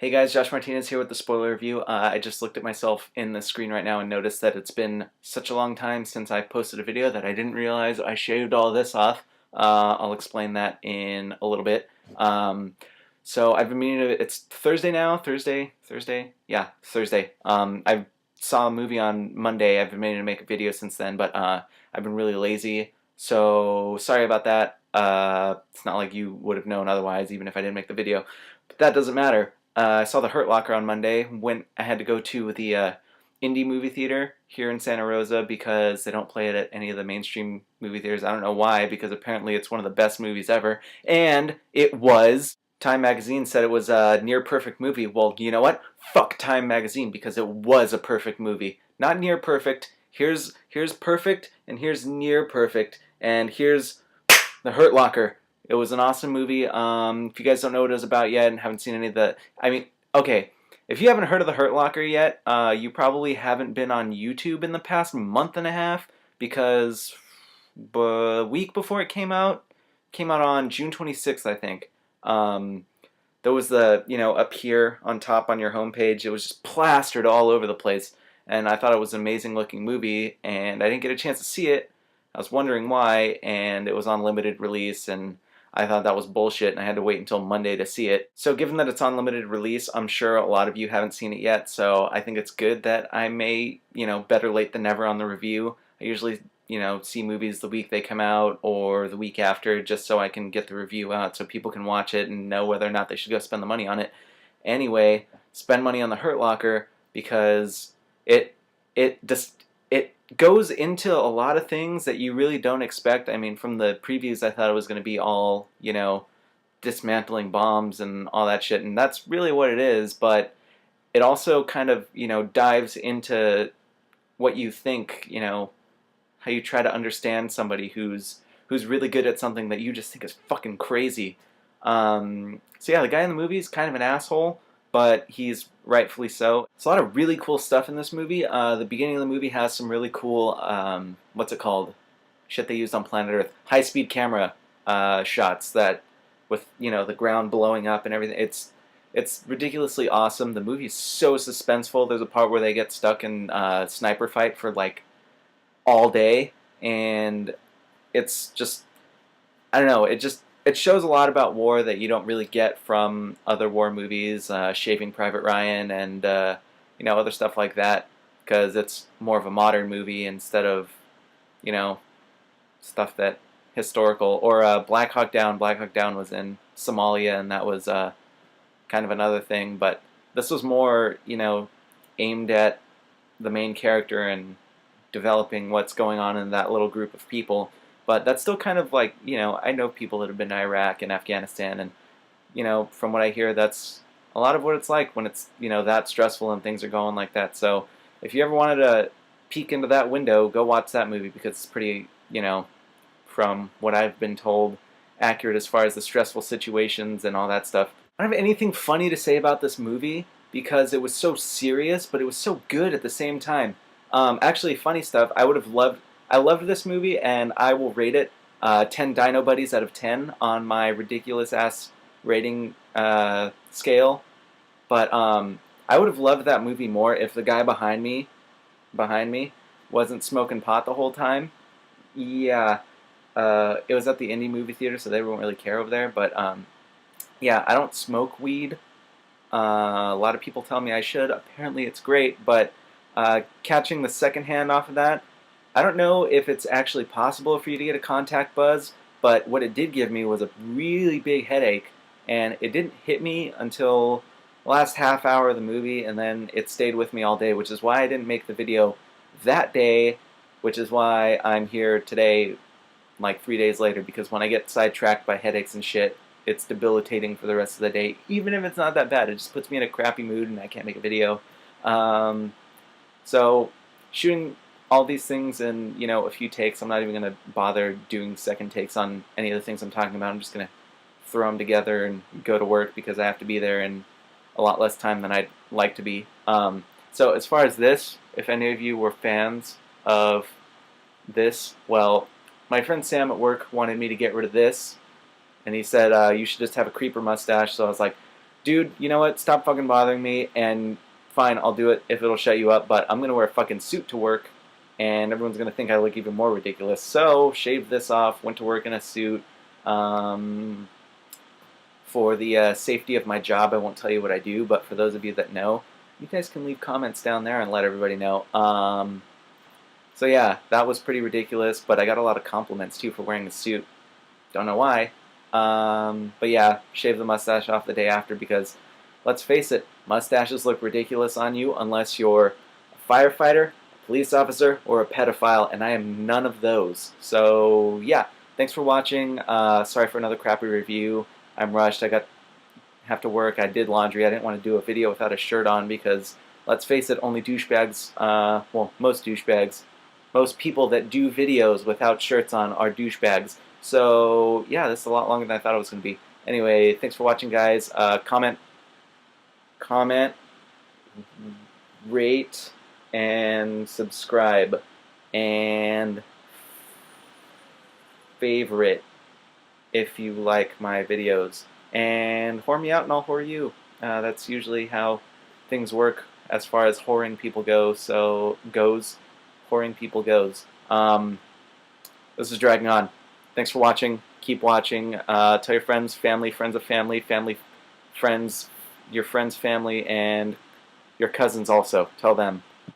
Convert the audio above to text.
Hey guys, Josh Martinez here with the spoiler review. I just looked at myself in the screen right now and noticed that it's been such a long time since I posted a video that I didn't realize I shaved all this off. I'll explain that in a little bit. So I've been meaning to, it's Thursday now, Thursday? Yeah, Thursday. I saw a movie on Monday. I've been meaning to make a video since then, but I've been really lazy. So sorry about that. It's not like you would have known otherwise, even if I didn't make the video. But that doesn't matter. I saw The Hurt Locker on Monday. I had to go to the indie movie theater here in Santa Rosa because they don't play it at any of the mainstream movie theaters. I don't know why, because apparently it's one of the best movies ever. And it was. Time Magazine said it was a near perfect movie. Well, you know what? Fuck Time Magazine, because it was a perfect movie. Not near perfect. Here's perfect, and here's near perfect, and here's The Hurt Locker. It was an awesome movie. If you guys don't know what it was about yet and haven't seen any of the... okay. If you haven't heard of The Hurt Locker yet, you probably haven't been on YouTube in the past month and a half, because the week before it came out on June 26th, I think. There was the, up here on top on your homepage, it was just plastered all over the place. And I thought it was an amazing looking movie, and I didn't get a chance to see it. I was wondering why, and it was on limited release, and I thought that was bullshit, and I had to wait until Monday to see it. So given that it's on limited release, I'm sure a lot of you haven't seen it yet, so I think it's good that I may, better late than never on the review. I usually, see movies the week they come out or the week after, just so I can get the review out so people can watch it and know whether or not they should go spend the money on it. Anyway, spend money on The Hurt Locker because it goes into a lot of things that you really don't expect. I mean, from the previews, I thought it was going to be all, dismantling bombs and all that shit, and that's really what it is, but it also kind of, dives into what you think, how you try to understand somebody who's really good at something that you just think is fucking crazy. So yeah, the guy in the movie is kind of an asshole, but he's rightfully so. There's a lot of really cool stuff in this movie. The beginning of the movie has some really cool, what's it called? Shit they used on planet Earth. High-speed camera shots that, with, the ground blowing up and everything. It's ridiculously awesome. The movie's so suspenseful. There's a part where they get stuck in a sniper fight for, like, all day, and it's just, I don't know, it shows a lot about war that you don't really get from other war movies, Shaving Private Ryan and other stuff like that, because it's more of a modern movie instead of stuff that historical. Or Black Hawk Down. Black Hawk Down was in Somalia, and that was kind of another thing, but this was more aimed at the main character and developing what's going on in that little group of people. But that's still kind of like, I know people that have been to Iraq and Afghanistan, and, from what I hear, that's a lot of what it's like when it's, that stressful and things are going like that. So if you ever wanted to peek into that window, go watch that movie, because it's pretty, from what I've been told, accurate as far as the stressful situations and all that stuff. I don't have anything funny to say about this movie because it was so serious, but it was so good at the same time. Actually, funny stuff, I loved this movie, and I will rate it 10 Dino Buddies out of 10 on my ridiculous-ass rating scale. But I would have loved that movie more if the guy behind me wasn't smoking pot the whole time. Yeah, it was at the indie movie theater, so they won't really care over there. But yeah, I don't smoke weed. A lot of people tell me I should. Apparently it's great, but catching the second hand off of that, I don't know if it's actually possible for you to get a contact buzz, but what it did give me was a really big headache, and it didn't hit me until the last half hour of the movie, and then it stayed with me all day, which is why I didn't make the video that day, which is why I'm here today, like 3 days later, because when I get sidetracked by headaches and shit, it's debilitating for the rest of the day. Even if it's not that bad, it just puts me in a crappy mood and I can't make a video. So shooting all these things in, a few takes, I'm not even going to bother doing second takes on any of the things I'm talking about. I'm just going to throw them together and go to work because I have to be there in a lot less time than I'd like to be. So as far as this, if any of you were fans of this, well, my friend Sam at work wanted me to get rid of this, and he said you should just have a creeper mustache, so I was like, dude, you know what? Stop fucking bothering me, and fine, I'll do it if it'll shut you up, but I'm gonna wear a fucking suit to work, and everyone's gonna think I look even more ridiculous. So, shaved this off, went to work in a suit. Um, for the safety of my job, I won't tell you what I do, but for those of you that know, you guys can leave comments down there and let everybody know. So yeah, that was pretty ridiculous, but I got a lot of compliments too for wearing the suit. Don't know why. But yeah, shave the mustache off the day after because, let's face it, mustaches look ridiculous on you unless you're a firefighter, a police officer, or a pedophile, and I am none of those. So yeah, thanks for watching. Sorry for another crappy review. I'm rushed. Have to work. I did laundry. I didn't want to do a video without a shirt on because, let's face it, only douchebags, well, most douchebags, most people that do videos without shirts on are douchebags. So yeah, this is a lot longer than I thought it was going to be. Anyway, thanks for watching, guys. Comment, rate, and subscribe, and favorite if you like my videos. And whore me out and I'll whore you. That's usually how things work as far as whoring people go. Whoring people goes. This is dragging on. Thanks for watching. Keep watching. Tell your friends, family, friends of family, friends, your friends' family, and your cousins also. Tell them.